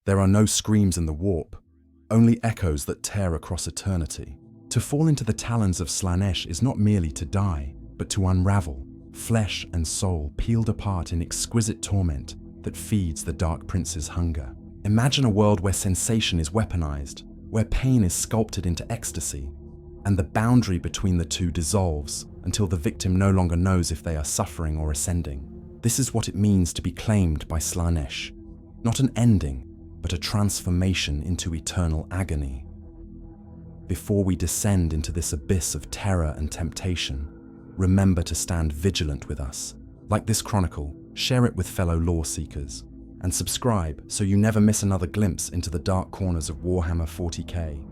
There are no screams in the warp, only echoes that tear across eternity. To fall into the talons of Slaanesh is not merely to die, but to unravel, flesh and soul peeled apart in exquisite torment that feeds the Dark Prince's hunger. Imagine a world where sensation is weaponized, where pain is sculpted into ecstasy, and the boundary between the two dissolves until the victim no longer knows if they are suffering or ascending. This is what it means to be claimed by Slaanesh. Not an ending, but a transformation into eternal agony. Before we descend into this abyss of terror and temptation, remember to stand vigilant with us. Like this chronicle, share it with fellow lore seekers, and subscribe so you never miss another glimpse into the dark corners of Warhammer 40K.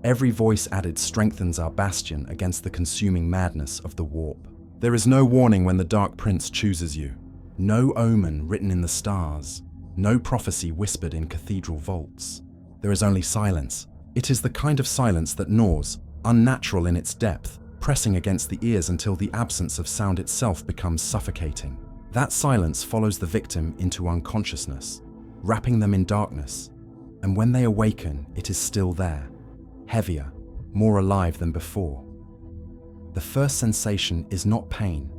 Every voice added strengthens our bastion against the consuming madness of the warp. There is no warning when the Dark Prince chooses you, no omen written in the stars, no prophecy whispered in cathedral vaults. There is only silence. It is the kind of silence that gnaws, unnatural in its depth, pressing against the ears until the absence of sound itself becomes suffocating. That silence follows the victim into unconsciousness, wrapping them in darkness, and when they awaken, it is still there, heavier, more alive than before. The first sensation is not pain,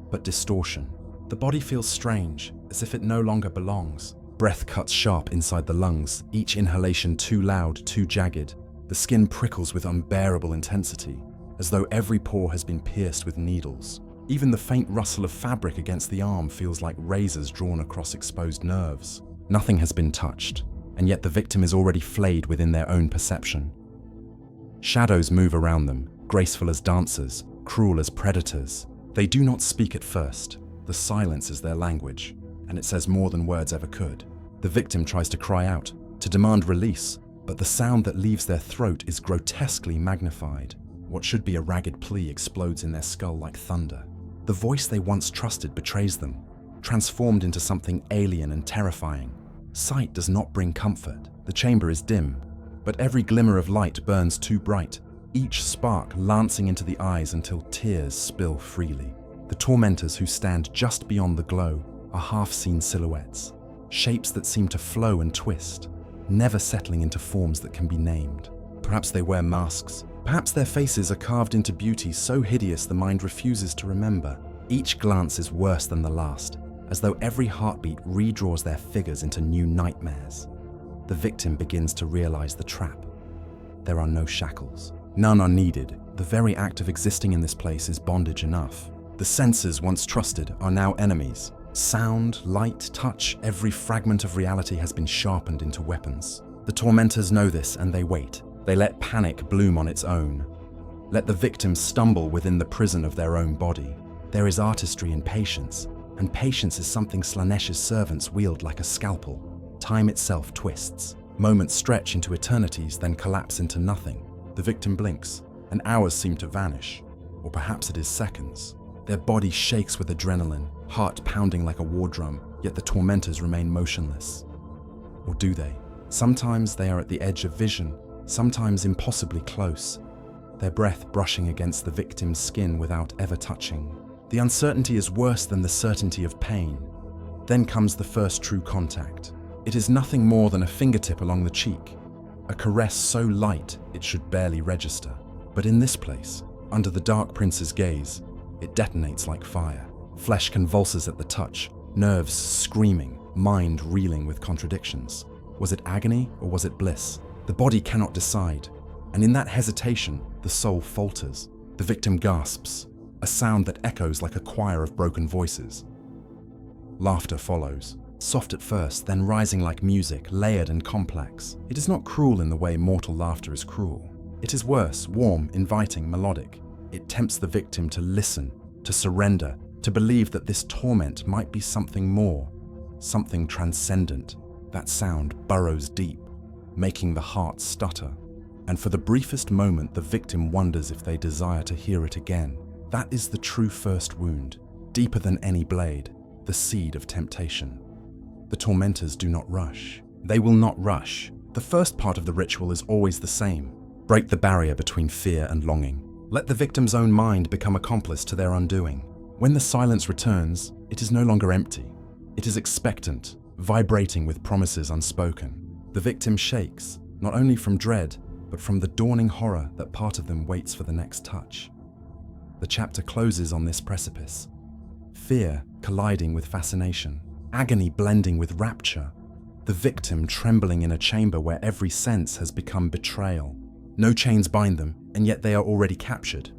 but distortion. The body feels strange, as if it no longer belongs. Breath cuts sharp inside the lungs, each inhalation too loud, too jagged. The skin prickles with unbearable intensity, as though every pore has been pierced with needles. Even the faint rustle of fabric against the arm feels like razors drawn across exposed nerves. Nothing has been touched, and yet the victim is already flayed within their own perception. Shadows move around them, graceful as dancers, cruel as predators. They do not speak at first. The silence is their language, and it says more than words ever could. The victim tries to cry out, to demand release, but the sound that leaves their throat is grotesquely magnified. What should be a ragged plea explodes in their skull like thunder. The voice they once trusted betrays them, transformed into something alien and terrifying. Sight does not bring comfort. The chamber is dim, but every glimmer of light burns too bright, each spark lancing into the eyes until tears spill freely. The tormentors who stand just beyond the glow are half-seen silhouettes, shapes that seem to flow and twist, never settling into forms that can be named. Perhaps they wear masks. Perhaps their faces are carved into beauty so hideous the mind refuses to remember. Each glance is worse than the last, as though every heartbeat redraws their figures into new nightmares. The victim begins to realize the trap. There are no shackles. None are needed. The very act of existing in this place is bondage enough. The senses once trusted are now enemies. Sound, light, touch, every fragment of reality has been sharpened into weapons. The tormentors know this and they wait. They let panic bloom on its own. Let the victim stumble within the prison of their own body. There is artistry in patience, and patience is something Slaanesh's servants wield like a scalpel. Time itself twists. Moments stretch into eternities, then collapse into nothing. The victim blinks, and hours seem to vanish. Or perhaps it is seconds. Their body shakes with adrenaline, heart pounding like a war drum, yet the tormentors remain motionless. Or do they? Sometimes they are at the edge of vision, sometimes impossibly close, their breath brushing against the victim's skin without ever touching. The uncertainty is worse than the certainty of pain. Then comes the first true contact. It is nothing more than a fingertip along the cheek, a caress so light it should barely register. But in this place, under the Dark Prince's gaze, it detonates like fire. Flesh convulses at the touch, nerves screaming, mind reeling with contradictions. Was it agony or was it bliss? The body cannot decide, and in that hesitation, the soul falters. The victim gasps, a sound that echoes like a choir of broken voices. Laughter follows, soft at first, then rising like music, layered and complex. It is not cruel in the way mortal laughter is cruel. It is worse, warm, inviting, melodic. It tempts the victim to listen, to surrender, to believe that this torment might be something more, something transcendent. That sound burrows deep, making the heart stutter. And for the briefest moment, the victim wonders if they desire to hear it again. That is the true first wound, deeper than any blade, the seed of temptation. The tormentors do not rush. They will not rush. The first part of the ritual is always the same. Break the barrier between fear and longing. Let the victim's own mind become accomplice to their undoing. When the silence returns, it is no longer empty. It is expectant, vibrating with promises unspoken. The victim shakes, not only from dread, but from the dawning horror that part of them waits for the next touch. The chapter closes on this precipice. Fear colliding with fascination, agony blending with rapture, the victim trembling in a chamber where every sense has become betrayal. No chains bind them, and yet they are already captured.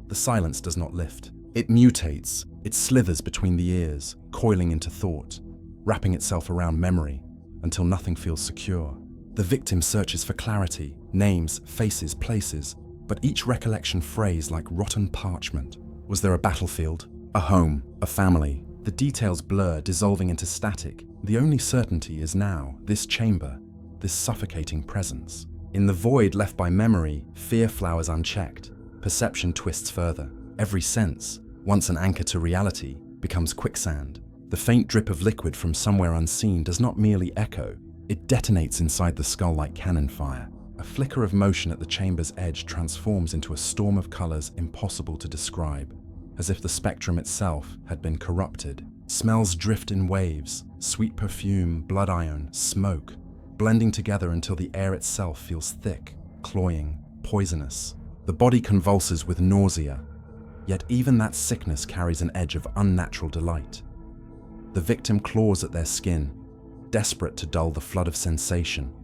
The silence does not lift. It mutates, it slithers between the ears, coiling into thought, wrapping itself around memory, until nothing feels secure. The victim searches for clarity, names, faces, places, but each recollection frays like rotten parchment. Was there a battlefield? A home? A family? The details blur, dissolving into static. The only certainty is now, this chamber, this suffocating presence. In the void left by memory, fear flowers unchecked. Perception twists further. Every sense, once an anchor to reality, becomes quicksand. The faint drip of liquid from somewhere unseen does not merely echo, it detonates inside the skull like cannon fire. A flicker of motion at the chamber's edge transforms into a storm of colors impossible to describe, as if the spectrum itself had been corrupted. Smells drift in waves, sweet perfume, blood iron, smoke, blending together until the air itself feels thick, cloying, poisonous. The body convulses with nausea, yet even that sickness carries an edge of unnatural delight. The victim claws at their skin, desperate to dull the flood of sensation,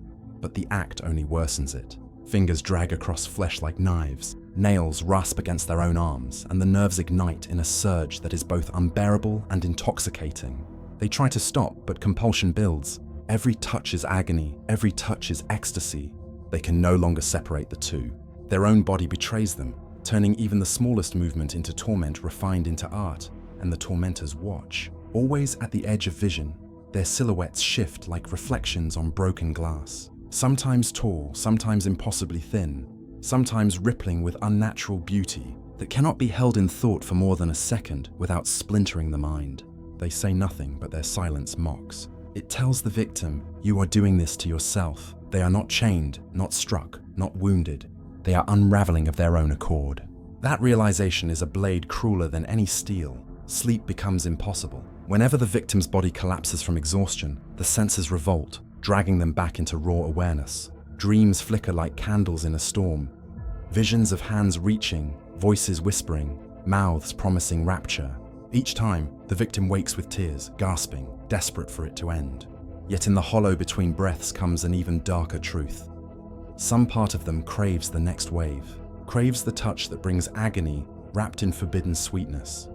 but the act only worsens it. Fingers drag across flesh like knives, nails rasp against their own arms, and the nerves ignite in a surge that is both unbearable and intoxicating. They try to stop, but compulsion builds. Every touch is agony, every touch is ecstasy. They can no longer separate the two. Their own body betrays them, turning even the smallest movement into torment refined into art, and the tormentors watch. Always at the edge of vision, their silhouettes shift like reflections on broken glass. Sometimes tall, sometimes impossibly thin, sometimes rippling with unnatural beauty that cannot be held in thought for more than a second without splintering the mind. They say nothing, but their silence mocks. It tells the victim, you are doing this to yourself. They are not chained, not struck, not wounded. They are unraveling of their own accord. That realization is a blade crueler than any steel. Sleep becomes impossible. Whenever the victim's body collapses from exhaustion, the senses revolt, dragging them back into raw awareness. Dreams flicker like candles in a storm. Visions of hands reaching, voices whispering, mouths promising rapture. Each time, the victim wakes with tears, gasping, desperate for it to end. Yet in the hollow between breaths comes an even darker truth. Some part of them craves the next wave, craves the touch that brings agony wrapped in forbidden sweetness.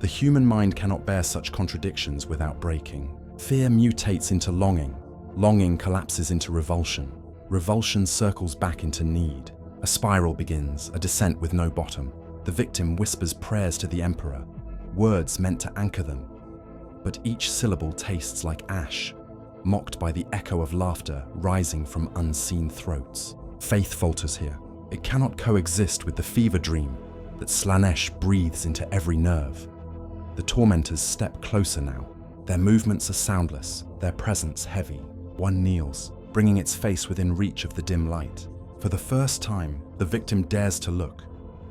The human mind cannot bear such contradictions without breaking. Fear mutates into longing. Longing collapses into revulsion. Revulsion circles back into need. A spiral begins, a descent with no bottom. The victim whispers prayers to the emperor, words meant to anchor them. But each syllable tastes like ash, mocked by the echo of laughter rising from unseen throats. Faith falters here. It cannot coexist with the fever dream that Slaanesh breathes into every nerve. The tormentors step closer now. Their movements are soundless, their presence heavy. One kneels, bringing its face within reach of the dim light. For the first time, the victim dares to look,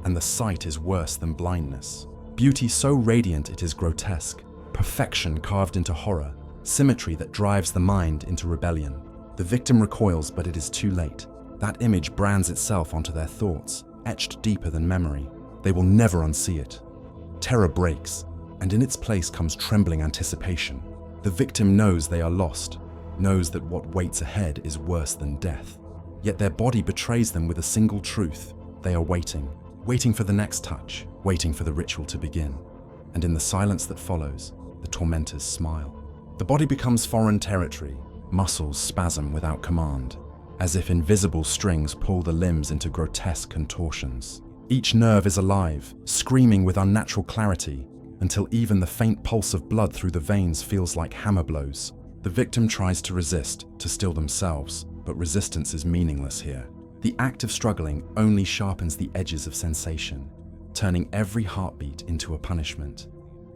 and the sight is worse than blindness. Beauty so radiant it is grotesque, perfection carved into horror, symmetry that drives the mind into rebellion. The victim recoils, but it is too late. That image brands itself onto their thoughts, etched deeper than memory. They will never unsee it. Terror breaks, and in its place comes trembling anticipation. The victim knows they are lost, knows that what waits ahead is worse than death. Yet their body betrays them with a single truth. They are waiting, waiting for the next touch, waiting for the ritual to begin. And in the silence that follows, the tormentors smile. The body becomes foreign territory, muscles spasm without command, as if invisible strings pull the limbs into grotesque contortions. Each nerve is alive, screaming with unnatural clarity, until even the faint pulse of blood through the veins feels like hammer blows. The victim tries to resist, to still themselves, but resistance is meaningless here. The act of struggling only sharpens the edges of sensation, turning every heartbeat into a punishment.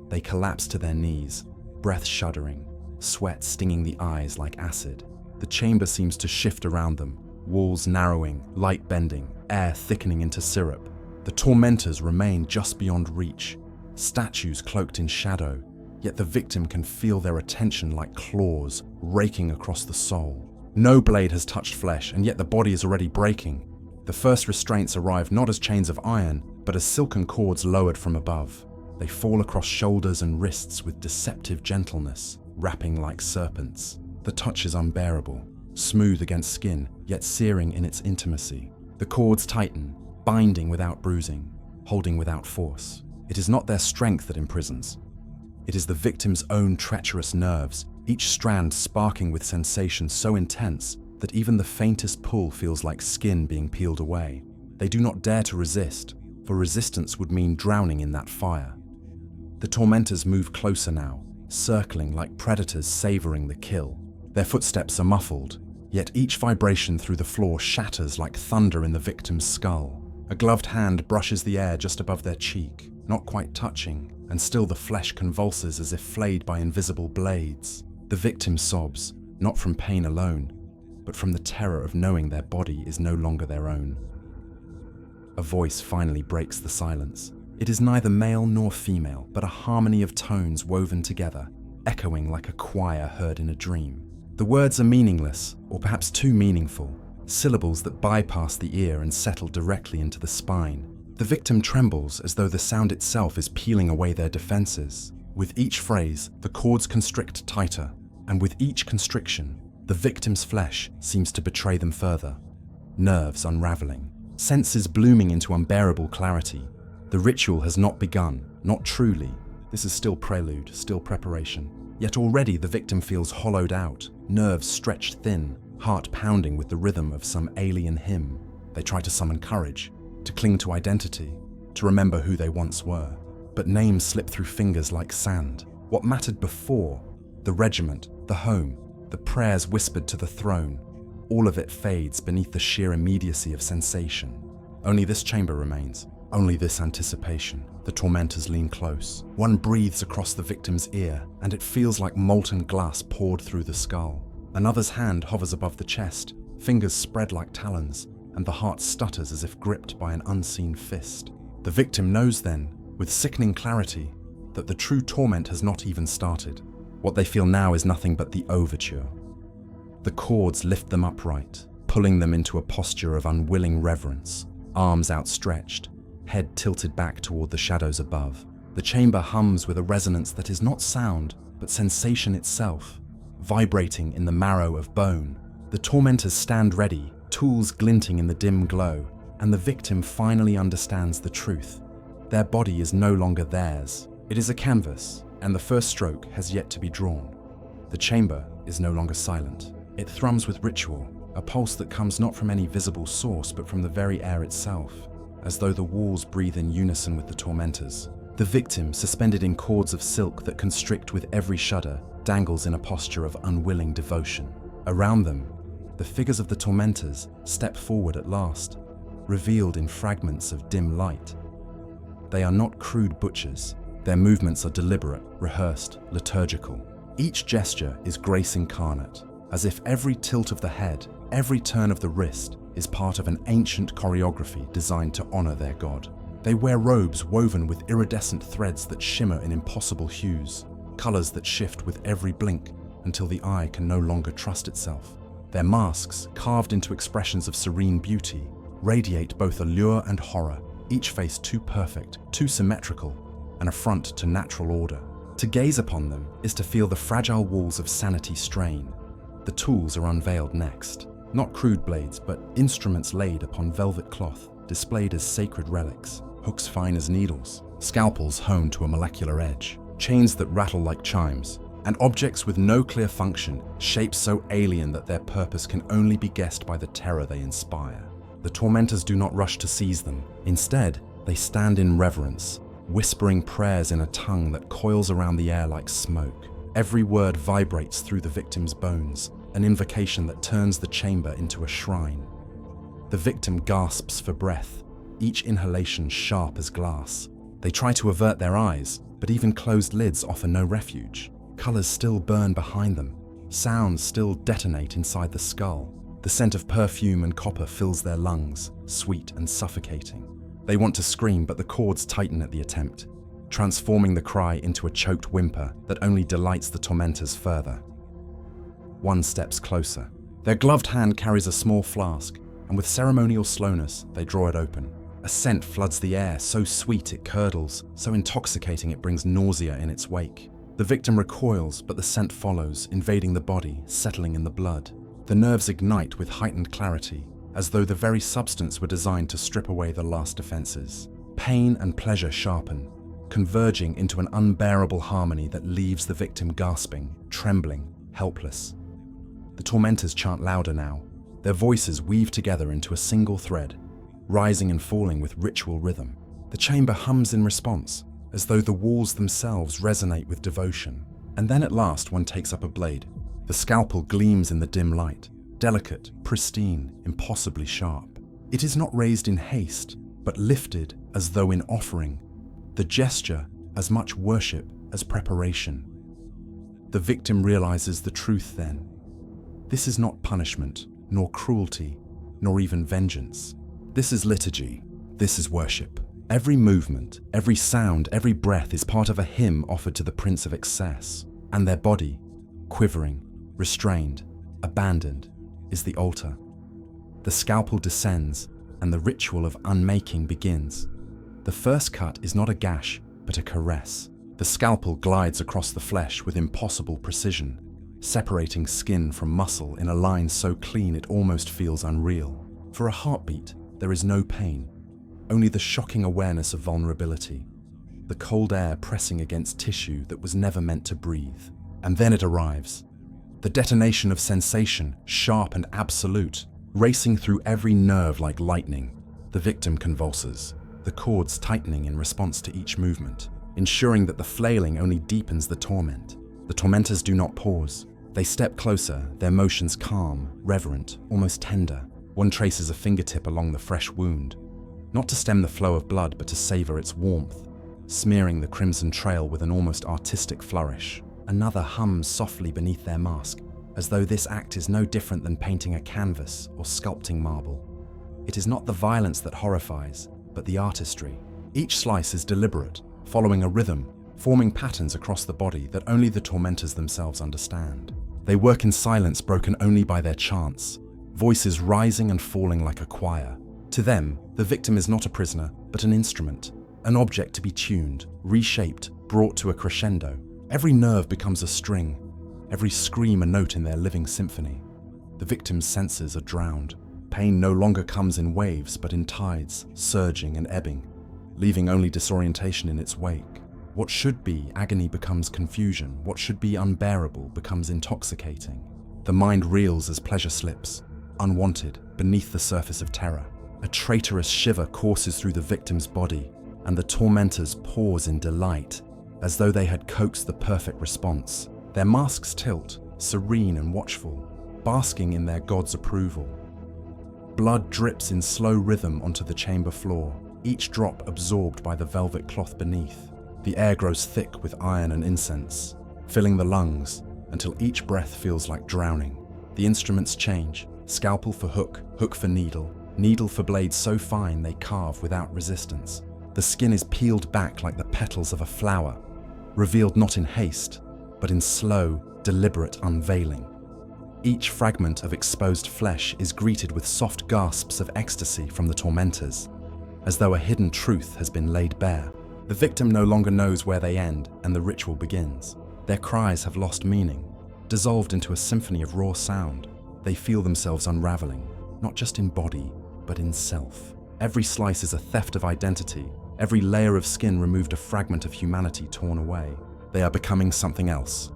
They collapse to their knees, breath shuddering, sweat stinging the eyes like acid. The chamber seems to shift around them, walls narrowing, light bending, air thickening into syrup. The tormentors remain just beyond reach, statues cloaked in shadow, yet the victim can feel their attention like claws raking across the soul. No blade has touched flesh, and yet the body is already breaking. The first restraints arrive not as chains of iron, but as silken cords lowered from above. They fall across shoulders and wrists with deceptive gentleness, wrapping like serpents. The touch is unbearable, smooth against skin, yet searing in its intimacy. The cords tighten, binding without bruising, holding without force. It is not their strength that imprisons. It is the victim's own treacherous nerves, each strand sparking with sensation so intense that even the faintest pull feels like skin being peeled away. They do not dare to resist, for resistance would mean drowning in that fire. The tormentors move closer now, circling like predators savoring the kill. Their footsteps are muffled, yet each vibration through the floor shatters like thunder in the victim's skull. A gloved hand brushes the air just above their cheek, not quite touching, and still the flesh convulses as if flayed by invisible blades. The victim sobs, not from pain alone, but from the terror of knowing their body is no longer their own. A voice finally breaks the silence. It is neither male nor female, but a harmony of tones woven together, echoing like a choir heard in a dream. The words are meaningless, or perhaps too meaningful, syllables that bypass the ear and settle directly into the spine. The victim trembles as though the sound itself is peeling away their defenses. With each phrase, the cords constrict tighter, and with each constriction, the victim's flesh seems to betray them further. Nerves unraveling, senses blooming into unbearable clarity. The ritual has not begun, not truly. This is still prelude, still preparation. Yet already the victim feels hollowed out, nerves stretched thin, heart pounding with the rhythm of some alien hymn. They try to summon courage, to cling to identity, to remember who they once were. But names slip through fingers like sand. What mattered before, the regiment, the home, the prayers whispered to the throne, all of it fades beneath the sheer immediacy of sensation. Only this chamber remains, only this anticipation. The tormentors lean close. One breathes across the victim's ear, and it feels like molten glass poured through the skull. Another's hand hovers above the chest, fingers spread like talons, and the heart stutters as if gripped by an unseen fist. The victim knows then, with sickening clarity, that the true torment has not even started. What they feel now is nothing but the overture. The cords lift them upright, pulling them into a posture of unwilling reverence, arms outstretched, head tilted back toward the shadows above. The chamber hums with a resonance that is not sound, but sensation itself, vibrating in the marrow of bone. The tormentors stand ready, tools glinting in the dim glow, and the victim finally understands the truth. Their body is no longer theirs. It is a canvas, and the first stroke has yet to be drawn. The chamber is no longer silent. It thrums with ritual, a pulse that comes not from any visible source but from the very air itself, as though the walls breathe in unison with the tormentors. The victim, suspended in cords of silk that constrict with every shudder, dangles in a posture of unwilling devotion. Around them, the figures of the tormentors step forward at last, revealed in fragments of dim light. They are not crude butchers. Their movements are deliberate, rehearsed, liturgical. Each gesture is grace incarnate, as if every tilt of the head, every turn of the wrist, is part of an ancient choreography designed to honor their god. They wear robes woven with iridescent threads that shimmer in impossible hues, colors that shift with every blink until the eye can no longer trust itself. Their masks, carved into expressions of serene beauty, radiate both allure and horror, each face too perfect, too symmetrical, an affront to natural order. To gaze upon them is to feel the fragile walls of sanity strain. The tools are unveiled next. Not crude blades, but instruments laid upon velvet cloth, displayed as sacred relics, hooks fine as needles, scalpels honed to a molecular edge, chains that rattle like chimes, and objects with no clear function, shapes so alien that their purpose can only be guessed by the terror they inspire. The tormentors do not rush to seize them. Instead, they stand in reverence, whispering prayers in a tongue that coils around the air like smoke. Every word vibrates through the victim's bones, an invocation that turns the chamber into a shrine. The victim gasps for breath, each inhalation sharp as glass. They try to avert their eyes, but even closed lids offer no refuge. Colors still burn behind them. Sounds still detonate inside the skull. The scent of perfume and copper fills their lungs, sweet and suffocating. They want to scream, but the cords tighten at the attempt, transforming the cry into a choked whimper that only delights the tormentors further. One steps closer. Their gloved hand carries a small flask, and with ceremonial slowness, they draw it open. A scent floods the air, so sweet it curdles, so intoxicating it brings nausea in its wake. The victim recoils, but the scent follows, invading the body, settling in the blood. The nerves ignite with heightened clarity, as though the very substance were designed to strip away the last defenses. Pain and pleasure sharpen, converging into an unbearable harmony that leaves the victim gasping, trembling, helpless. The tormentors chant louder now. Their voices weave together into a single thread, rising and falling with ritual rhythm. The chamber hums in response, as though the walls themselves resonate with devotion. And then at last one takes up a blade. The scalpel gleams in the dim light, delicate, pristine, impossibly sharp. It is not raised in haste, but lifted as though in offering, the gesture as much worship as preparation. The victim realizes the truth then. This is not punishment, nor cruelty, nor even vengeance. This is liturgy. This is worship. Every movement, every sound, every breath is part of a hymn offered to the Prince of Excess. And their body, quivering, restrained, abandoned, is the altar. The scalpel descends, and the ritual of unmaking begins. The first cut is not a gash, but a caress. The scalpel glides across the flesh with impossible precision, separating skin from muscle in a line so clean it almost feels unreal. For a heartbeat, there is no pain, only the shocking awareness of vulnerability, the cold air pressing against tissue that was never meant to breathe. And then it arrives. The detonation of sensation, sharp and absolute, racing through every nerve like lightning. The victim convulses, the cords tightening in response to each movement, ensuring that the flailing only deepens the torment. The tormentors do not pause. They step closer, their motions calm, reverent, almost tender. One traces a fingertip along the fresh wound, not to stem the flow of blood, but to savor its warmth, smearing the crimson trail with an almost artistic flourish. Another hums softly beneath their mask, as though this act is no different than painting a canvas or sculpting marble. It is not the violence that horrifies, but the artistry. Each slice is deliberate, following a rhythm, forming patterns across the body that only the tormentors themselves understand. They work in silence broken only by their chants, voices rising and falling like a choir. To them, the victim is not a prisoner, but an instrument, an object to be tuned, reshaped, brought to a crescendo. Every nerve becomes a string, every scream a note in their living symphony. The victim's senses are drowned. Pain no longer comes in waves, but in tides, surging and ebbing, leaving only disorientation in its wake. What should be agony becomes confusion. What should be unbearable becomes intoxicating. The mind reels as pleasure slips, unwanted, beneath the surface of terror. A traitorous shiver courses through the victim's body, and the tormentors pause in delight, as though they had coaxed the perfect response. Their masks tilt, serene and watchful, basking in their god's approval. Blood drips in slow rhythm onto the chamber floor, each drop absorbed by the velvet cloth beneath. The air grows thick with iron and incense, filling the lungs until each breath feels like drowning. The instruments change, scalpel for hook, hook for needle, needle for blade so fine they carve without resistance. The skin is peeled back like the petals of a flower, revealed not in haste, but in slow, deliberate unveiling. Each fragment of exposed flesh is greeted with soft gasps of ecstasy from the tormentors, as though a hidden truth has been laid bare. The victim no longer knows where they end, and the ritual begins. Their cries have lost meaning, dissolved into a symphony of raw sound. They feel themselves unraveling, not just in body, but in self. Every slice is a theft of identity. Every layer of skin removed a fragment of humanity torn away. They are becoming something else.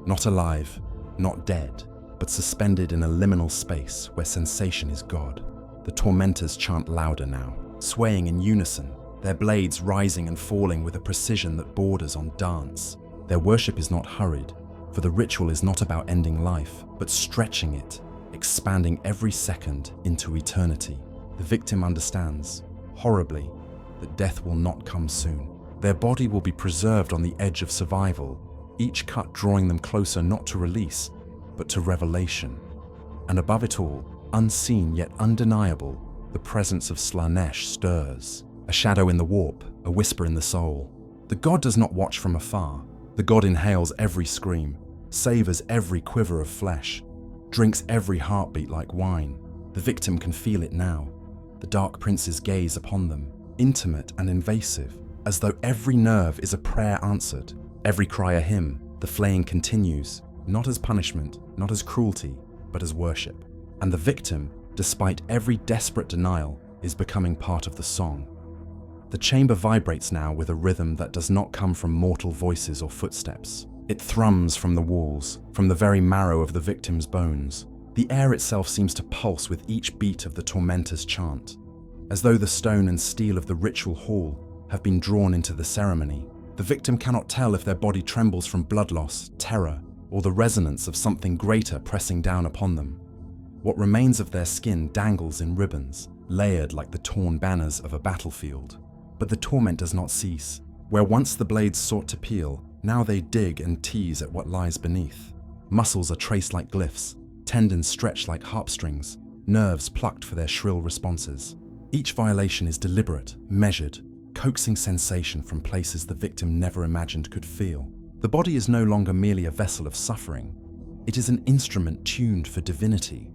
Not alive, not dead, but suspended in a liminal space where sensation is God. The tormentors chant louder now, swaying in unison, their blades rising and falling with a precision that borders on dance. Their worship is not hurried, for the ritual is not about ending life, but stretching it, expanding every second into eternity. The victim understands, horribly, that death will not come soon. Their body will be preserved on the edge of survival, each cut drawing them closer not to release, but to revelation. And above it all, unseen yet undeniable, the presence of Slaanesh stirs. A shadow in the warp, a whisper in the soul. The god does not watch from afar. The god inhales every scream, savors every quiver of flesh. drinks every heartbeat like wine. The victim can feel it now, the Dark Prince's gaze upon them, intimate and invasive, as though every nerve is a prayer answered, every cry a hymn. The flaying continues, not as punishment, not as cruelty, but as worship. And the victim, despite every desperate denial, is becoming part of the song. The chamber vibrates now with a rhythm that does not come from mortal voices or footsteps. It thrums from the walls, from the very marrow of the victim's bones. The air itself seems to pulse with each beat of the tormentor's chant, as though the stone and steel of the ritual hall have been drawn into the ceremony. The victim cannot tell if their body trembles from blood loss, terror, or the resonance of something greater pressing down upon them. What remains of their skin dangles in ribbons, layered like the torn banners of a battlefield. But the torment does not cease. Where once the blades sought to peel, now they dig and tease at what lies beneath. Muscles are traced like glyphs, tendons stretched like harpstrings, nerves plucked for their shrill responses. Each violation is deliberate, measured, coaxing sensation from places the victim never imagined could feel. The body is no longer merely a vessel of suffering. It is an instrument tuned for divinity.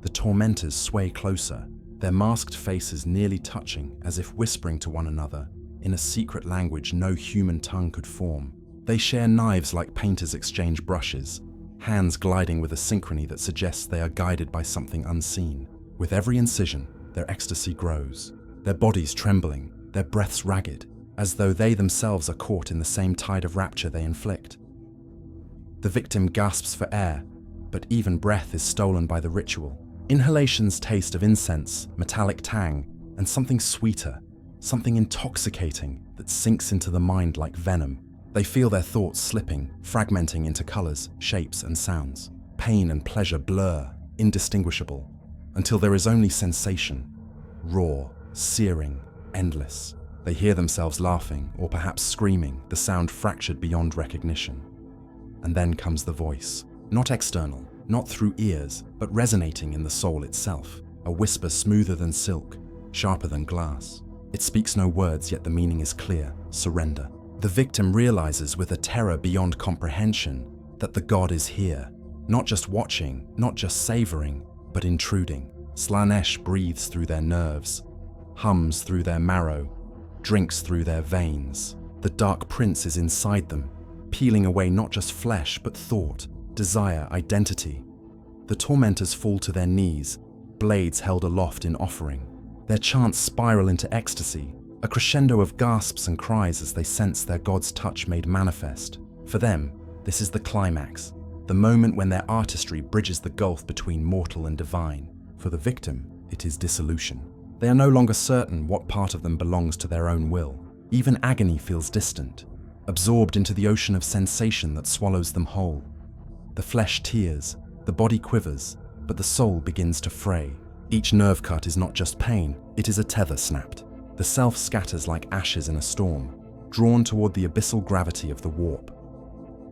The tormentors sway closer, their masked faces nearly touching, as if whispering to one another in a secret language no human tongue could form. They share knives like painters exchange brushes, hands gliding with a synchrony that suggests they are guided by something unseen. With every incision, their ecstasy grows, their bodies trembling, their breaths ragged, as though they themselves are caught in the same tide of rapture they inflict. The victim gasps for air, but even breath is stolen by the ritual. Inhalations taste of incense, metallic tang, and something sweeter, something intoxicating that sinks into the mind like venom. They feel their thoughts slipping, fragmenting into colors, shapes, and sounds. Pain and pleasure blur, indistinguishable, until there is only sensation, raw, searing, endless. They hear themselves laughing, or perhaps screaming, the sound fractured beyond recognition. And then comes the voice, not external, not through ears, but resonating in the soul itself, a whisper smoother than silk, sharper than glass. It speaks no words, yet the meaning is clear: surrender. The victim realizes with a terror beyond comprehension that the god is here, not just watching, not just savoring, but intruding. Slaanesh breathes through their nerves, hums through their marrow, drinks through their veins. The Dark Prince is inside them, peeling away not just flesh, but thought, desire, identity. The tormentors fall to their knees, blades held aloft in offering. Their chants spiral into ecstasy, a crescendo of gasps and cries as they sense their god's touch made manifest. For them, this is the climax, the moment when their artistry bridges the gulf between mortal and divine. For the victim, it is dissolution. They are no longer certain what part of them belongs to their own will. Even agony feels distant, absorbed into the ocean of sensation that swallows them whole. The flesh tears, the body quivers, but the soul begins to fray. Each nerve cut is not just pain, it is a tether snapped. The self scatters like ashes in a storm, drawn toward the abyssal gravity of the warp.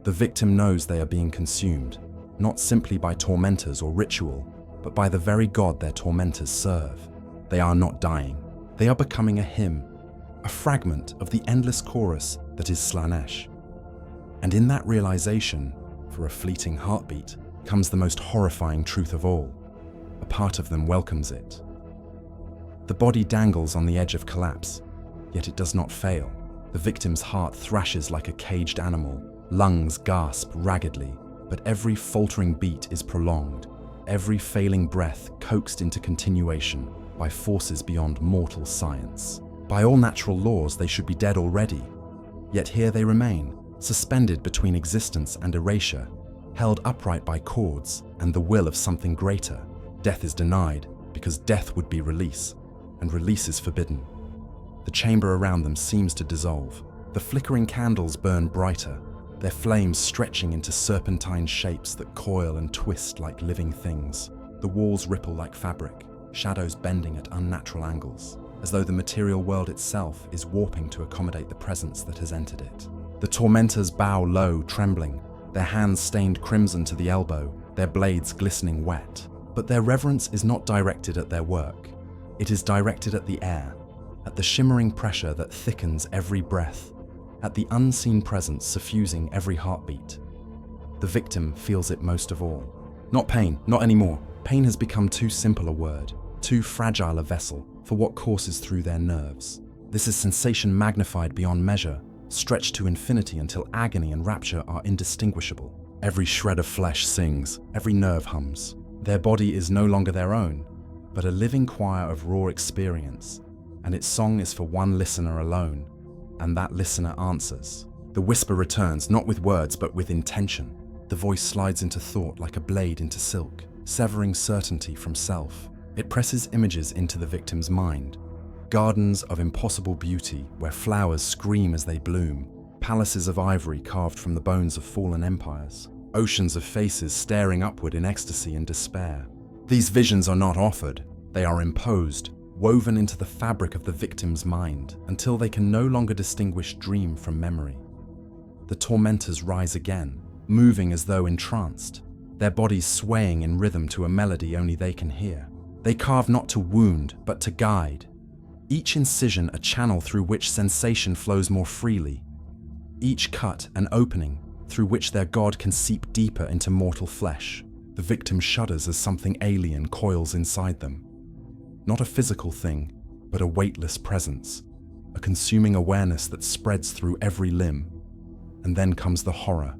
The victim knows they are being consumed, not simply by tormentors or ritual, but by the very god their tormentors serve. They are not dying. They are becoming a hymn, a fragment of the endless chorus that is Slaanesh. And in that realization, for a fleeting heartbeat, comes the most horrifying truth of all. A part of them welcomes it. The body dangles on the edge of collapse, yet it does not fail. The victim's heart thrashes like a caged animal, lungs gasp raggedly, but every faltering beat is prolonged, every failing breath coaxed into continuation by forces beyond mortal science. By all natural laws, they should be dead already, yet here they remain, suspended between existence and erasure, held upright by cords and the will of something greater. Death is denied because death would be release, and release is forbidden. The chamber around them seems to dissolve. The flickering candles burn brighter, their flames stretching into serpentine shapes that coil and twist like living things. The walls ripple like fabric, shadows bending at unnatural angles, as though the material world itself is warping to accommodate the presence that has entered it. The tormentors bow low, trembling, their hands stained crimson to the elbow, their blades glistening wet. But their reverence is not directed at their work. It is directed at the air, at the shimmering pressure that thickens every breath, at the unseen presence suffusing every heartbeat. The victim feels it most of all. Not pain, not anymore. Pain has become too simple a word, too fragile a vessel for what courses through their nerves. This is sensation magnified beyond measure, stretched to infinity until agony and rapture are indistinguishable. Every shred of flesh sings, every nerve hums. Their body is no longer their own, but a living choir of raw experience, and its song is for one listener alone, and that listener answers. The whisper returns, not with words, but with intention. The voice slides into thought like a blade into silk, severing certainty from self. It presses images into the victim's mind. Gardens of impossible beauty where flowers scream as they bloom, palaces of ivory carved from the bones of fallen empires, oceans of faces staring upward in ecstasy and despair. These visions are not offered, they are imposed, woven into the fabric of the victim's mind until they can no longer distinguish dream from memory. The tormentors rise again, moving as though entranced, their bodies swaying in rhythm to a melody only they can hear. They carve not to wound, but to guide. Each incision a channel through which sensation flows more freely. Each cut an opening through which their god can seep deeper into mortal flesh. The victim shudders as something alien coils inside them. Not a physical thing, but a weightless presence, a consuming awareness that spreads through every limb. And then comes the horror,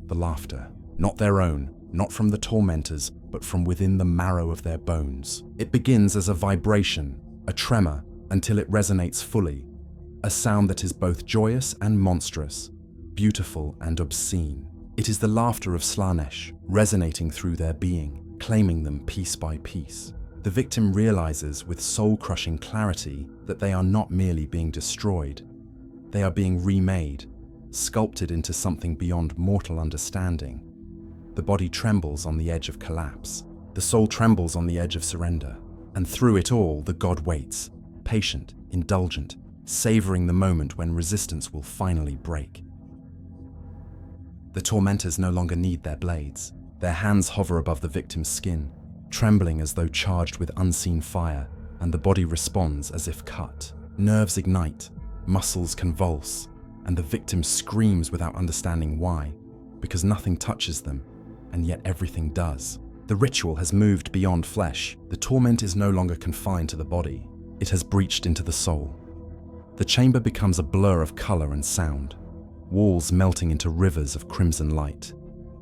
the laughter, not their own, not from the tormentors, but from within the marrow of their bones. It begins as a vibration, a tremor, until it resonates fully, a sound that is both joyous and monstrous, beautiful and obscene. It is the laughter of Slaanesh, resonating through their being, claiming them piece by piece. The victim realizes with soul-crushing clarity that they are not merely being destroyed. They are being remade, sculpted into something beyond mortal understanding. The body trembles on the edge of collapse. The soul trembles on the edge of surrender. And through it all, the god waits, patient, indulgent, savoring the moment when resistance will finally break. The tormentors no longer need their blades. Their hands hover above the victim's skin, trembling as though charged with unseen fire, and the body responds as if cut. Nerves ignite, muscles convulse, and the victim screams without understanding why, because nothing touches them, and yet everything does. The ritual has moved beyond flesh. The torment is no longer confined to the body. It has breached into the soul. The chamber becomes a blur of color and sound, walls melting into rivers of crimson light,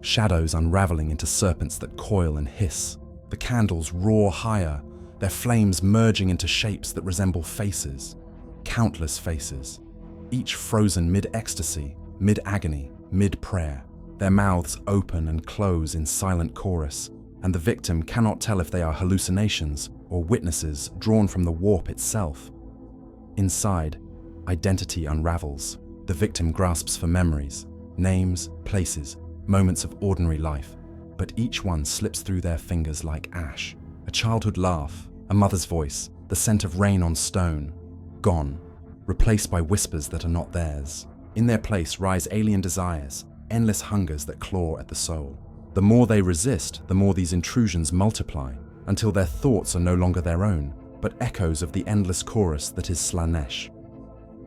shadows unraveling into serpents that coil and hiss. The candles roar higher, their flames merging into shapes that resemble faces, countless faces, each frozen mid-ecstasy, mid-agony, mid-prayer. Their mouths open and close in silent chorus, and the victim cannot tell if they are hallucinations or witnesses drawn from the warp itself. Inside, identity unravels. The victim grasps for memories, names, places, moments of ordinary life, but each one slips through their fingers like ash. A childhood laugh, a mother's voice, the scent of rain on stone, gone, replaced by whispers that are not theirs. In their place rise alien desires, endless hungers that claw at the soul. The more they resist, the more these intrusions multiply, until their thoughts are no longer their own, but echoes of the endless chorus that is Slaanesh.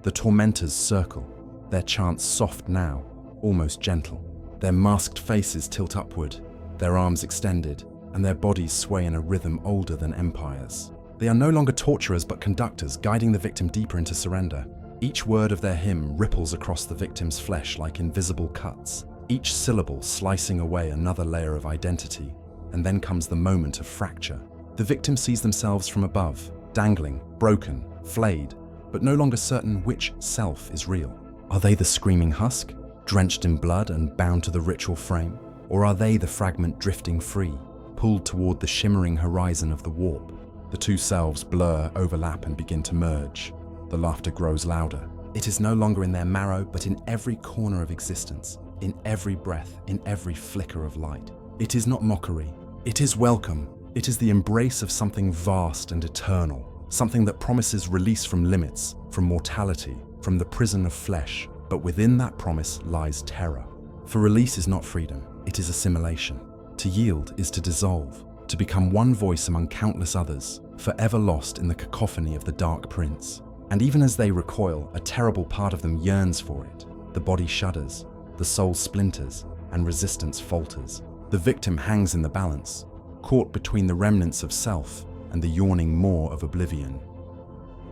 The tormentors circle, their chants soft now, almost gentle. Their masked faces tilt upward, their arms extended, and their bodies sway in a rhythm older than empires. They are no longer torturers but conductors, guiding the victim deeper into surrender. Each word of their hymn ripples across the victim's flesh like invisible cuts, each syllable slicing away another layer of identity. And then comes the moment of fracture. The victim sees themselves from above, dangling, broken, flayed, but no longer certain which self is real. Are they the screaming husk, drenched in blood and bound to the ritual frame? Or are they the fragment drifting free, pulled toward the shimmering horizon of the warp? The two selves blur, overlap, and begin to merge. The laughter grows louder. It is no longer in their marrow, but in every corner of existence, in every breath, in every flicker of light. It is not mockery. It is welcome. It is the embrace of something vast and eternal, something that promises release from limits, from mortality, from the prison of flesh. But within that promise lies terror. For release is not freedom, it is assimilation. To yield is to dissolve, to become one voice among countless others, forever lost in the cacophony of the Dark Prince. And even as they recoil, a terrible part of them yearns for it. The body shudders, the soul splinters, and resistance falters. The victim hangs in the balance, caught between the remnants of self and the yawning maw of oblivion.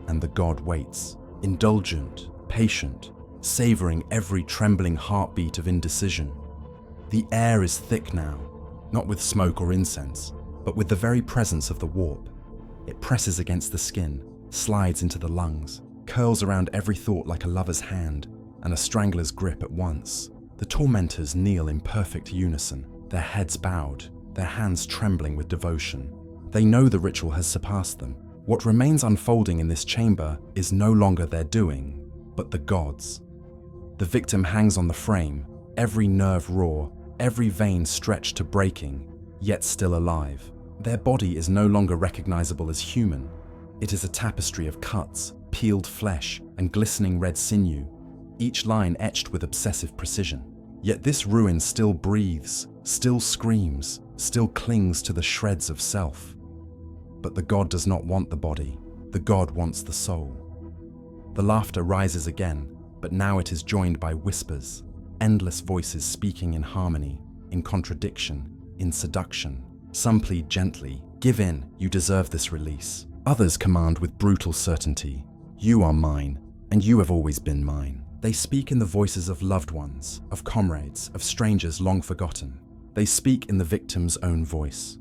And the god waits, indulgent, patient, savoring every trembling heartbeat of indecision. The air is thick now, not with smoke or incense, but with the very presence of the warp. It presses against the skin, slides into the lungs, curls around every thought like a lover's hand and a strangler's grip at once. The tormentors kneel in perfect unison, their heads bowed, their hands trembling with devotion. They know the ritual has surpassed them. What remains unfolding in this chamber is no longer their doing, but the gods. The victim hangs on the frame, every nerve raw, every vein stretched to breaking, yet still alive. Their body is no longer recognizable as human. It is a tapestry of cuts, peeled flesh, and glistening red sinew, each line etched with obsessive precision. Yet this ruin still breathes, still screams, still clings to the shreds of self. But the god does not want the body. The god wants the soul. The laughter rises again, but now it is joined by whispers, endless voices speaking in harmony, in contradiction, in seduction. Some plead gently, "Give in, you deserve this release." Others command with brutal certainty, "You are mine, and you have always been mine." They speak in the voices of loved ones, of comrades, of strangers long forgotten. They speak in the victim's own voice.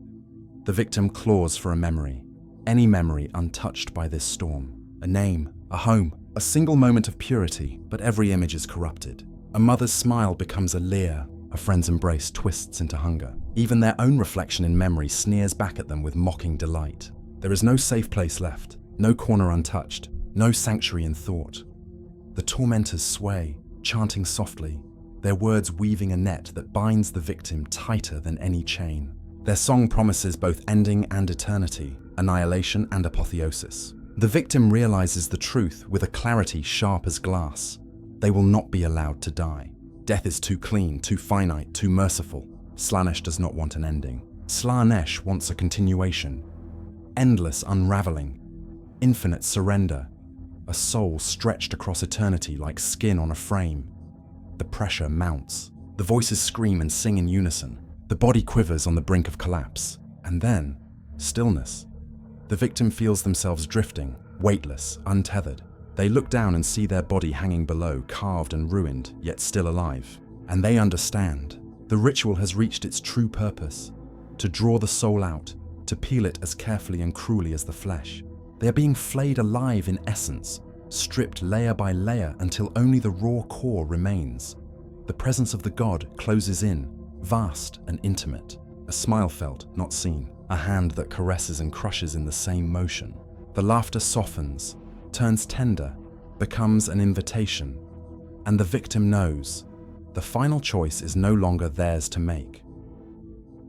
The victim claws for a memory, any memory untouched by this storm. A name, a home, a single moment of purity, but every image is corrupted. A mother's smile becomes a leer, a friend's embrace twists into hunger. Even their own reflection in memory sneers back at them with mocking delight. There is no safe place left, no corner untouched, no sanctuary in thought. The tormentors sway, chanting softly, their words weaving a net that binds the victim tighter than any chain. Their song promises both ending and eternity, annihilation and apotheosis. The victim realizes the truth with a clarity sharp as glass. They will not be allowed to die. Death is too clean, too finite, too merciful. Slaanesh does not want an ending. Slaanesh wants a continuation. Endless unraveling. Infinite surrender. A soul stretched across eternity like skin on a frame. The pressure mounts. The voices scream and sing in unison. The body quivers on the brink of collapse. And then, stillness. The victim feels themselves drifting, weightless, untethered. They look down and see their body hanging below, carved and ruined, yet still alive. And they understand. The ritual has reached its true purpose, to draw the soul out, to peel it as carefully and cruelly as the flesh. They are being flayed alive in essence, stripped layer by layer until only the raw core remains. The presence of the god closes in, vast and intimate. A smile felt, not seen. A hand that caresses and crushes in the same motion. The laughter softens, turns tender, becomes an invitation. And the victim knows the final choice is no longer theirs to make.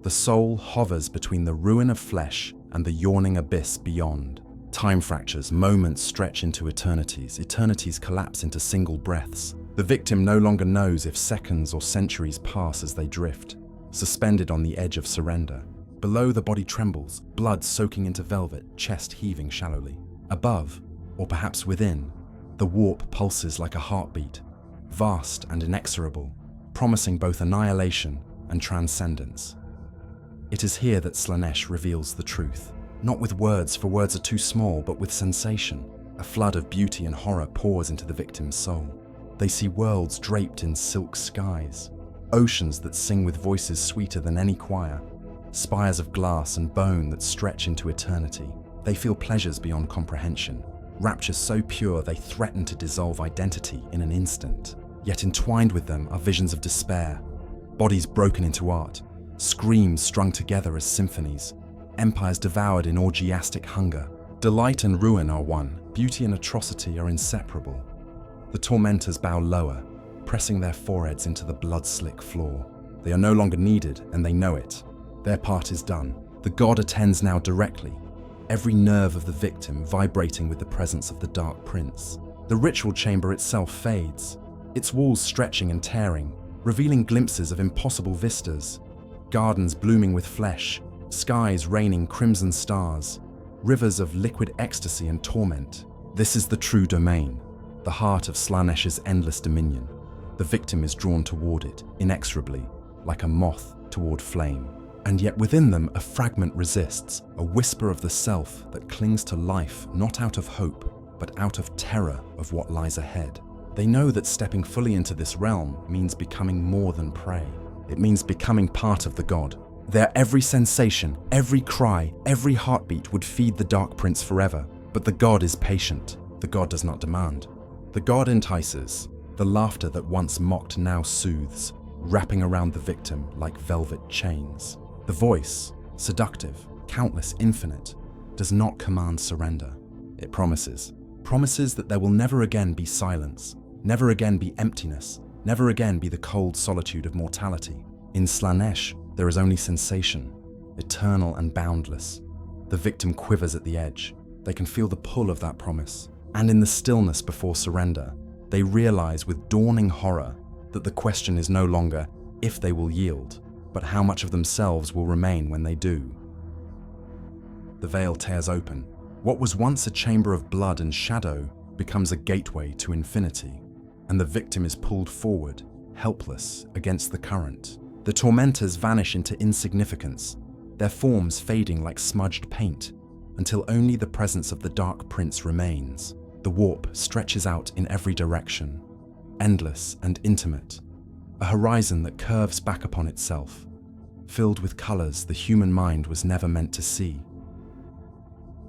The soul hovers between the ruin of flesh and the yawning abyss beyond. Time fractures, moments stretch into eternities, eternities collapse into single breaths. The victim no longer knows if seconds or centuries pass as they drift, suspended on the edge of surrender. Below, the body trembles, blood soaking into velvet, chest heaving shallowly. Above, or perhaps within, the warp pulses like a heartbeat, vast and inexorable, promising both annihilation and transcendence. It is here that Slaanesh reveals the truth. Not with words, for words are too small, but with sensation. A flood of beauty and horror pours into the victim's soul. They see worlds draped in silk skies, oceans that sing with voices sweeter than any choir, spires of glass and bone that stretch into eternity. They feel pleasures beyond comprehension, raptures so pure they threaten to dissolve identity in an instant. Yet entwined with them are visions of despair, bodies broken into art, screams strung together as symphonies, empires devoured in orgiastic hunger. Delight and ruin are one, beauty and atrocity are inseparable. The tormentors bow lower, pressing their foreheads into the blood-slick floor. They are no longer needed, and they know it. Their part is done. The god attends now directly, every nerve of the victim vibrating with the presence of the Dark Prince. The ritual chamber itself fades, its walls stretching and tearing, revealing glimpses of impossible vistas, gardens blooming with flesh, skies raining crimson stars, rivers of liquid ecstasy and torment. This is the true domain, the heart of Slaanesh's endless dominion. The victim is drawn toward it, inexorably, like a moth toward flame. And yet within them a fragment resists, a whisper of the self that clings to life not out of hope, but out of terror of what lies ahead. They know that stepping fully into this realm means becoming more than prey. It means becoming part of the god. Their every sensation, every cry, every heartbeat would feed the Dark Prince forever. But the god is patient. The god does not demand. The god entices. The laughter that once mocked now soothes, wrapping around the victim like velvet chains. The voice, seductive, countless, infinite, does not command surrender. It promises that there will never again be silence, never again be emptiness, never again be the cold solitude of mortality. In Slaanesh, there is only sensation, eternal and boundless. The victim quivers at the edge. They can feel the pull of that promise. And in the stillness before surrender, they realize with dawning horror that the question is no longer if they will yield, but how much of themselves will remain when they do. The veil tears open. What was once a chamber of blood and shadow becomes a gateway to infinity, and the victim is pulled forward, helpless against the current. The tormentors vanish into insignificance, their forms fading like smudged paint, until only the presence of the Dark Prince remains. The warp stretches out in every direction, endless and intimate, a horizon that curves back upon itself, filled with colors the human mind was never meant to see.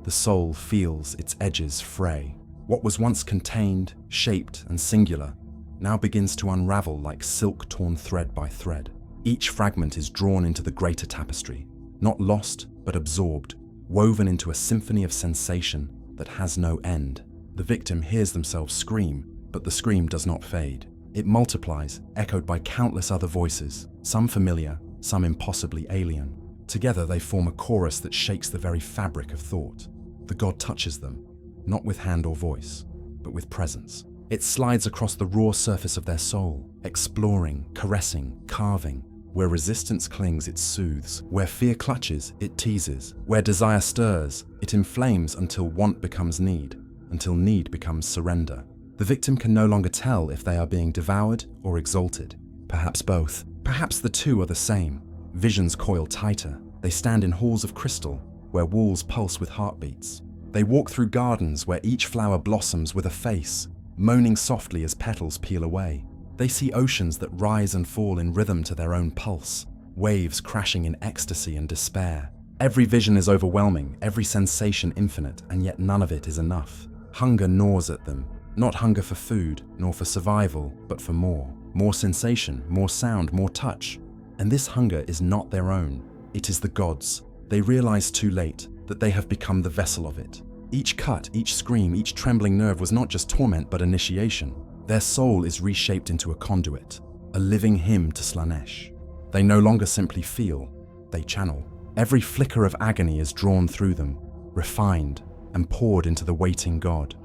The soul feels its edges fray. What was once contained, shaped, and singular now begins to unravel like silk torn thread by thread. Each fragment is drawn into the greater tapestry, not lost, but absorbed, woven into a symphony of sensation that has no end. The victim hears themselves scream, but the scream does not fade. It multiplies, echoed by countless other voices, some familiar, some impossibly alien. Together they form a chorus that shakes the very fabric of thought. The god touches them, not with hand or voice, but with presence. It slides across the raw surface of their soul, exploring, caressing, carving. Where resistance clings, it soothes. Where fear clutches, it teases. Where desire stirs, it inflames until want becomes need, until need becomes surrender. The victim can no longer tell if they are being devoured or exalted. Perhaps both. Perhaps the two are the same. Visions coil tighter. They stand in halls of crystal, where walls pulse with heartbeats. They walk through gardens where each flower blossoms with a face, moaning softly as petals peel away. They see oceans that rise and fall in rhythm to their own pulse, waves crashing in ecstasy and despair. Every vision is overwhelming, every sensation infinite, and yet none of it is enough. Hunger gnaws at them, not hunger for food, nor for survival, but for more. More sensation, more sound, more touch. And this hunger is not their own, it is the gods. They realize too late that they have become the vessel of it. Each cut, each scream, each trembling nerve was not just torment but initiation. Their soul is reshaped into a conduit, a living hymn to Slaanesh. They no longer simply feel, they channel. Every flicker of agony is drawn through them, refined, and poured into the waiting god.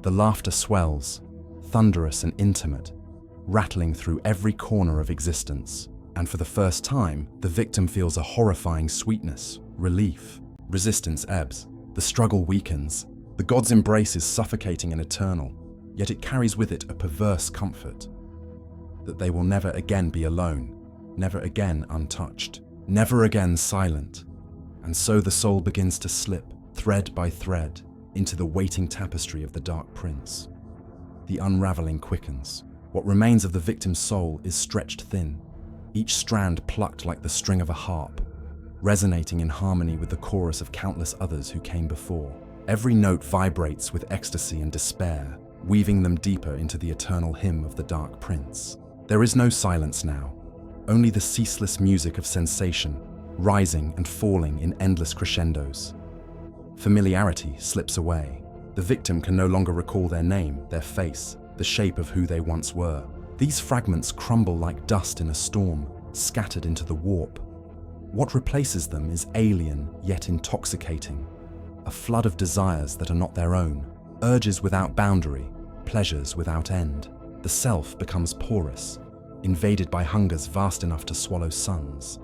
The laughter swells, thunderous and intimate, rattling through every corner of existence. And for the first time, the victim feels a horrifying sweetness, relief. Resistance ebbs, the struggle weakens. The god's embrace is suffocating and eternal. Yet it carries with it a perverse comfort, that they will never again be alone, never again untouched, never again silent. And so the soul begins to slip, thread by thread, into the waiting tapestry of the Dark Prince. The unraveling quickens. What remains of the victim's soul is stretched thin, each strand plucked like the string of a harp, resonating in harmony with the chorus of countless others who came before. Every note vibrates with ecstasy and despair, weaving them deeper into the eternal hymn of the Dark Prince. There is no silence now, only the ceaseless music of sensation, rising and falling in endless crescendos. Familiarity slips away. The victim can no longer recall their name, their face, the shape of who they once were. These fragments crumble like dust in a storm, scattered into the warp. What replaces them is alien yet intoxicating, a flood of desires that are not their own, urges without boundary, pleasures without end. The self becomes porous, invaded by hungers vast enough to swallow suns.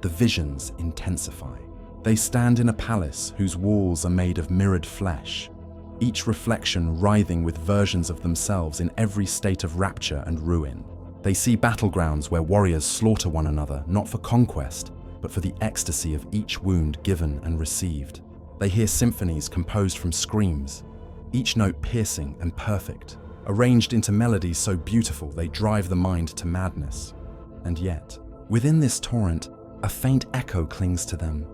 The visions intensify. They stand in a palace whose walls are made of mirrored flesh, each reflection writhing with versions of themselves in every state of rapture and ruin. They see battlegrounds where warriors slaughter one another, not for conquest, but for the ecstasy of each wound given and received. They hear symphonies composed from screams, each note piercing and perfect, arranged into melodies so beautiful they drive the mind to madness. And yet, within this torrent, a faint echo clings to them,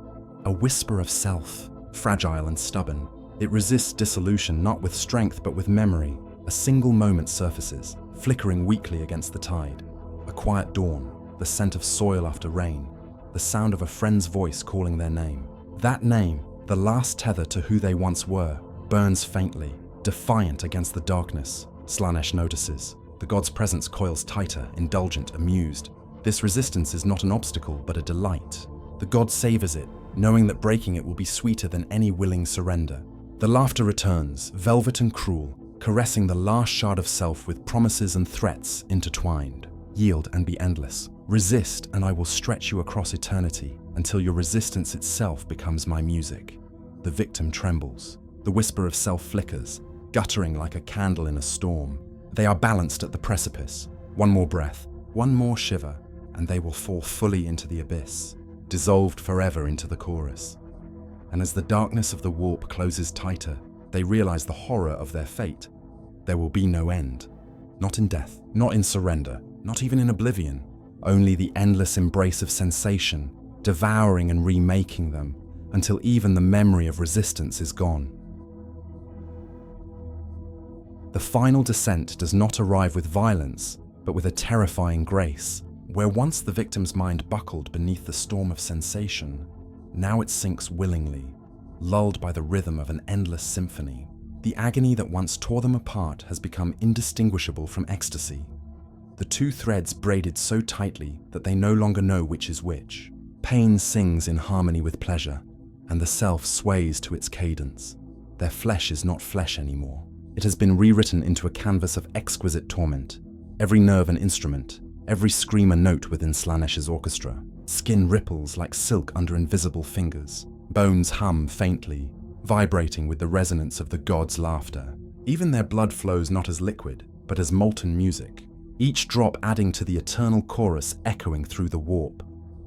a whisper of self, fragile and stubborn. It resists dissolution not with strength but with memory. A single moment surfaces, flickering weakly against the tide. A quiet dawn, the scent of soil after rain, the sound of a friend's voice calling their name. That name, the last tether to who they once were, burns faintly, defiant against the darkness. Slaanesh notices. The god's presence coils tighter, indulgent, amused. This resistance is not an obstacle, but a delight. The god savors it, knowing that breaking it will be sweeter than any willing surrender. The laughter returns, velvet and cruel, caressing the last shard of self with promises and threats intertwined. Yield and be endless. Resist, and I will stretch you across eternity until your resistance itself becomes my music. The victim trembles. The whisper of self flickers, guttering like a candle in a storm. They are balanced at the precipice. One more breath, one more shiver, and they will fall fully into the abyss, dissolved forever into the chorus. And as the darkness of the warp closes tighter, they realize the horror of their fate. There will be no end. Not in death, not in surrender, not even in oblivion. Only the endless embrace of sensation, devouring and remaking them, until even the memory of resistance is gone. The final descent does not arrive with violence, but with a terrifying grace. Where once the victim's mind buckled beneath the storm of sensation, now it sinks willingly, lulled by the rhythm of an endless symphony. The agony that once tore them apart has become indistinguishable from ecstasy. The two threads braided so tightly that they no longer know which is which. Pain sings in harmony with pleasure, and the self sways to its cadence. Their flesh is not flesh anymore. It has been rewritten into a canvas of exquisite torment. Every nerve an instrument, every scream a note within Slaanesh's orchestra. Skin ripples like silk under invisible fingers. Bones hum faintly, vibrating with the resonance of the god's laughter. Even their blood flows not as liquid, but as molten music, each drop adding to the eternal chorus echoing through the warp.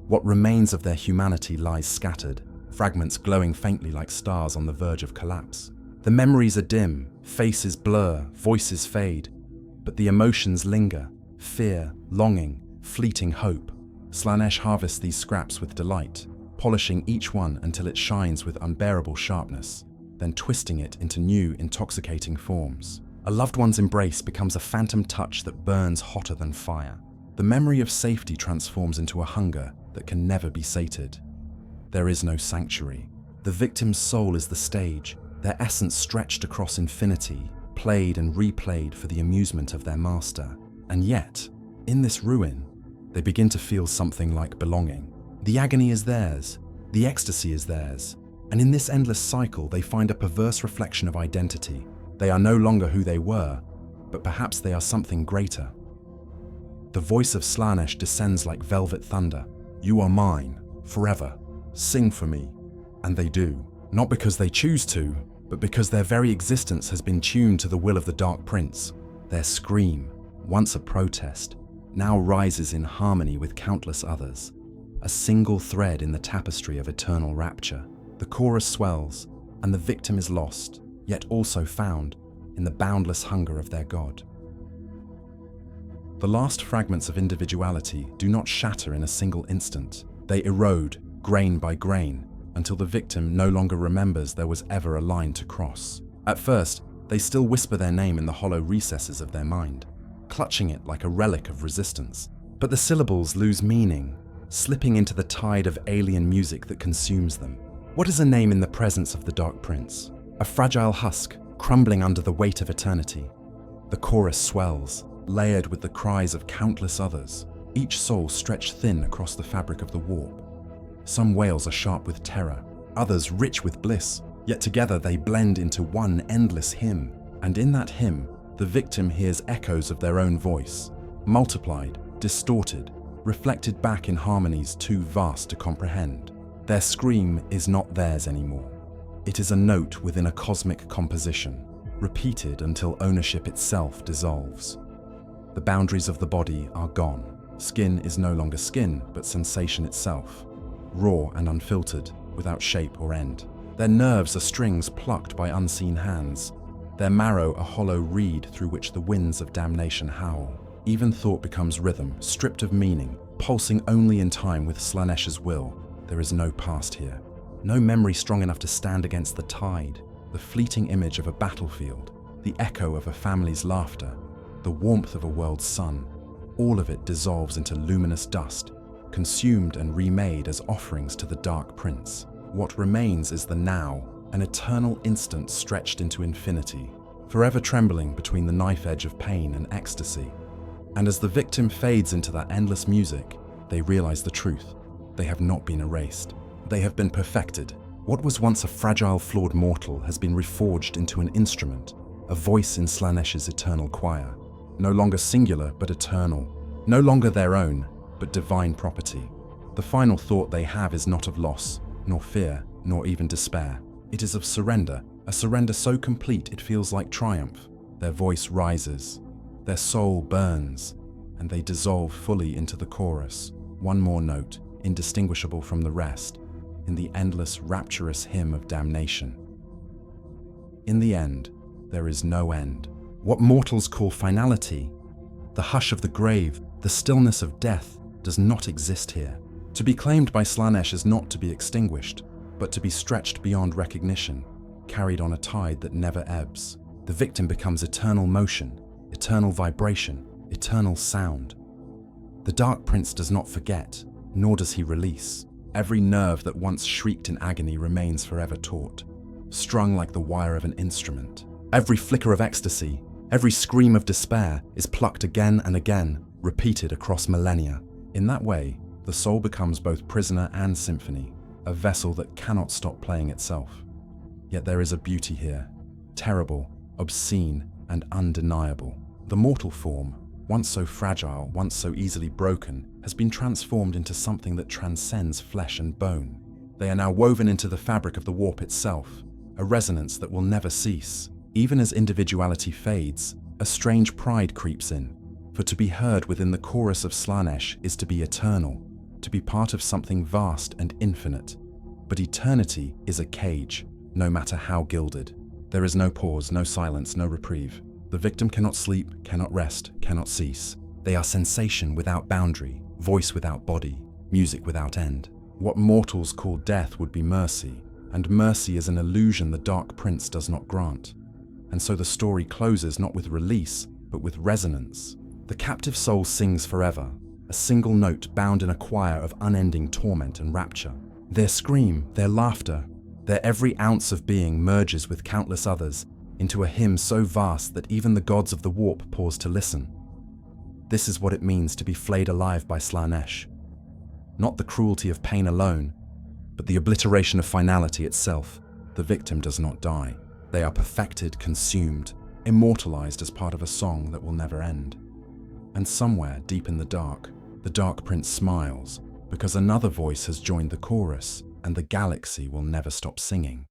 What remains of their humanity lies scattered, fragments glowing faintly like stars on the verge of collapse. The memories are dim, faces blur, voices fade, but the emotions linger: fear, longing, fleeting hope. Slaanesh harvests these scraps with delight, polishing each one until it shines with unbearable sharpness, then twisting it into new, intoxicating forms. A loved one's embrace becomes a phantom touch that burns hotter than fire. The memory of safety transforms into a hunger that can never be sated. There is no sanctuary. The victim's soul is the stage, their essence stretched across infinity, played and replayed for the amusement of their master. And yet, in this ruin, they begin to feel something like belonging. The agony is theirs, the ecstasy is theirs, and in this endless cycle they find a perverse reflection of identity. They are no longer who they were, but perhaps they are something greater. The voice of Slaanesh descends like velvet thunder. You are mine, forever. Sing for me. And they do, not because they choose to, but because their very existence has been tuned to the will of the Dark Prince. Their scream, once a protest, now rises in harmony with countless others, a single thread in the tapestry of eternal rapture. The chorus swells, and the victim is lost, yet also found, in the boundless hunger of their god. The last fragments of individuality do not shatter in a single instant. They erode, grain by grain, until the victim no longer remembers there was ever a line to cross. At first, they still whisper their name in the hollow recesses of their mind, clutching it like a relic of resistance. But the syllables lose meaning, slipping into the tide of alien music that consumes them. What is a name in the presence of the Dark Prince? A fragile husk, crumbling under the weight of eternity. The chorus swells, layered with the cries of countless others, each soul stretched thin across the fabric of the warp. Some wails are sharp with terror, others rich with bliss, yet together they blend into one endless hymn. And in that hymn, the victim hears echoes of their own voice, multiplied, distorted, reflected back in harmonies too vast to comprehend. Their scream is not theirs anymore. It is a note within a cosmic composition, repeated until ownership itself dissolves. The boundaries of the body are gone. Skin is no longer skin, but sensation itself, raw and unfiltered, without shape or end. Their nerves are strings plucked by unseen hands, their marrow a hollow reed through which the winds of damnation howl. Even thought becomes rhythm, stripped of meaning, pulsing only in time with Slaanesh's will. There is no past here, no memory strong enough to stand against the tide, the fleeting image of a battlefield, the echo of a family's laughter, the warmth of a world's sun. All of it dissolves into luminous dust, consumed and remade as offerings to the Dark Prince. What remains is the now, an eternal instant stretched into infinity, forever trembling between the knife edge of pain and ecstasy. And as the victim fades into that endless music, they realize the truth. They have not been erased. They have been perfected. What was once a fragile, flawed mortal has been reforged into an instrument, a voice in Slaanesh's eternal choir. No longer singular, but eternal. No longer their own, but divine property. The final thought they have is not of loss, nor fear, nor even despair. It is of surrender, a surrender so complete it feels like triumph. Their voice rises, their soul burns, and they dissolve fully into the chorus, one more note, indistinguishable from the rest, in the endless, rapturous hymn of damnation. In the end, there is no end. What mortals call finality, the hush of the grave, the stillness of death, does not exist here. To be claimed by Slaanesh is not to be extinguished, but to be stretched beyond recognition, carried on a tide that never ebbs. The victim becomes eternal motion, eternal vibration, eternal sound. The Dark Prince does not forget, nor does he release. Every nerve that once shrieked in agony remains forever taut, strung like the wire of an instrument. Every flicker of ecstasy, every scream of despair is plucked again and again, repeated across millennia. In that way, the soul becomes both prisoner and symphony, a vessel that cannot stop playing itself. Yet there is a beauty here, terrible, obscene, and undeniable. The mortal form, once so fragile, once so easily broken, has been transformed into something that transcends flesh and bone. They are now woven into the fabric of the warp itself, a resonance that will never cease. Even as individuality fades, a strange pride creeps in, for to be heard within the chorus of Slaanesh is to be eternal, to be part of something vast and infinite. But eternity is a cage, no matter how gilded. There is no pause, no silence, no reprieve. The victim cannot sleep, cannot rest, cannot cease. They are sensation without boundary, voice without body, music without end. What mortals call death would be mercy, and mercy is an illusion the Dark Prince does not grant. And so the story closes not with release, but with resonance. The captive soul sings forever, a single note bound in a choir of unending torment and rapture. Their scream, their laughter, their every ounce of being merges with countless others into a hymn so vast that even the gods of the warp pause to listen. This is what it means to be flayed alive by Slaanesh. Not the cruelty of pain alone, but the obliteration of finality itself. The victim does not die. They are perfected, consumed, immortalized as part of a song that will never end. And somewhere deep in the Dark Prince smiles, because another voice has joined the chorus, and the galaxy will never stop singing.